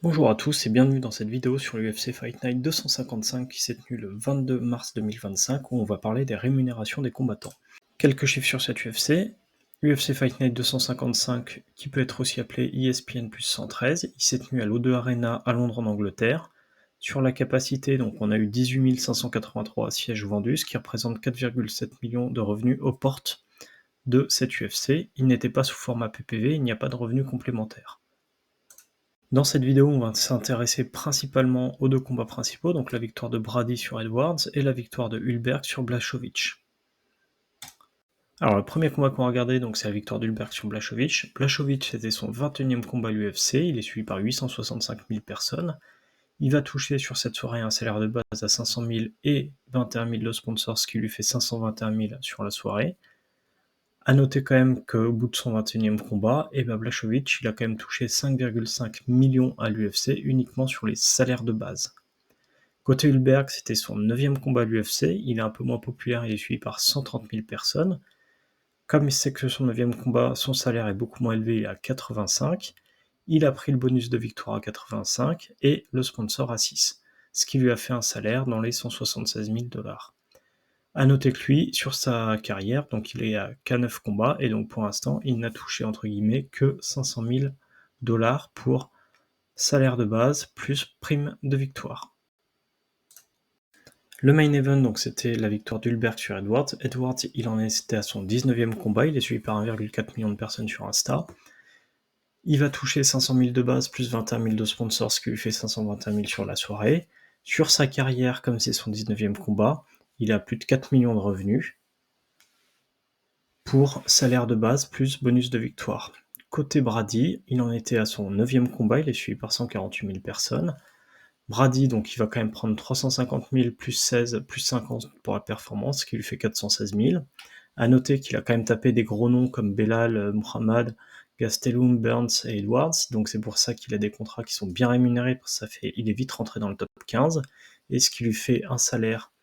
Bonjour à tous et bienvenue dans cette vidéo sur l'UFC Fight Night 255 qui s'est tenue le 22 mars 2025 où on va parler des rémunérations des combattants. Quelques chiffres sur cette UFC Fight Night 255 qui peut être aussi appelé ESPN plus 113, il s'est tenu à l'O2 Arena à Londres en Angleterre. Sur la capacité, donc on a eu 18 583 sièges vendus, ce qui représente 4,7 millions de revenus aux portes de cette UFC. Il n'était pas sous format PPV, il n'y a pas de revenus complémentaires. Dans cette vidéo, on va s'intéresser principalement aux deux combats principaux, donc la victoire de Brady sur Edwards et la victoire de Hulberg sur Blachowicz. Alors le premier combat qu'on va regarder, donc c'est la victoire d'Hulberg sur Blachowicz. Blachowicz, c'était son 21e combat à l'UFC, il est suivi par 865 000 personnes. Il va toucher sur cette soirée un salaire de base à 500 000 et 21 000 de sponsors, ce qui lui fait 521 000 sur la soirée. A noter quand même qu'au bout de son 21e combat, Blachowicz il a quand même touché 5,5 millions à l'UFC uniquement sur les salaires de base. Côté Hulberg, c'était son 9e combat à l'UFC, il est un peu moins populaire, il est suivi par 130 000 personnes. Comme c'est que son 9e combat, son salaire est beaucoup moins élevé, il est à 85. Il a pris le bonus de victoire à 85 et le sponsor à 6, ce qui lui a fait un salaire dans les 176 000 $. A noter que lui, sur sa carrière, donc il est à K9 combats, et donc pour l'instant, il n'a touché entre guillemets que 500 000 $ pour salaire de base plus prime de victoire. Le main event, donc c'était la victoire d'Hulberg sur Edwards. Edwards, il en était à son 19e combat, il est suivi par 1,4 million de personnes sur Insta. Il va toucher 500 000 de base plus 21 000 de sponsors, ce qui lui fait 521 000 sur la soirée. Sur sa carrière, comme c'est son 19e combat, il a plus de 4 millions de revenus pour salaire de base plus bonus de victoire. Côté Brady, il en était à son 9e combat, il est suivi par 148 000 personnes. Brady, donc il va quand même prendre 350 000 plus 16 plus 50 pour la performance, ce qui lui fait 416 000. A noter qu'il a quand même tapé des gros noms comme Belal, Muhammad, Gastelum, Burns et Edwards, donc c'est pour ça qu'il a des contrats qui sont bien rémunérés, parce que il est vite rentré dans le top 15, et ce qui lui fait un salaire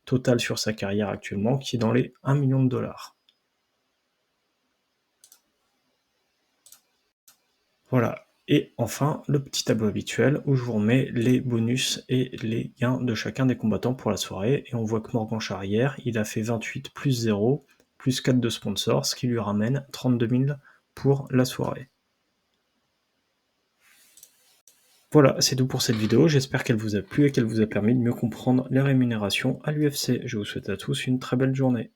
total sur sa carrière actuellement qui est dans les 1 million de $. Voilà. Et enfin, le petit tableau habituel où je vous remets les bonus et les gains de chacun des combattants pour la soirée. Et on voit que Morgan Charrière, il a fait 28 plus 0, plus 4 de sponsors, ce qui lui ramène 32 000 pour la soirée. Voilà, c'est tout pour cette vidéo. J'espère qu'elle vous a plu et qu'elle vous a permis de mieux comprendre les rémunérations à l'UFC. Je vous souhaite à tous une très belle journée.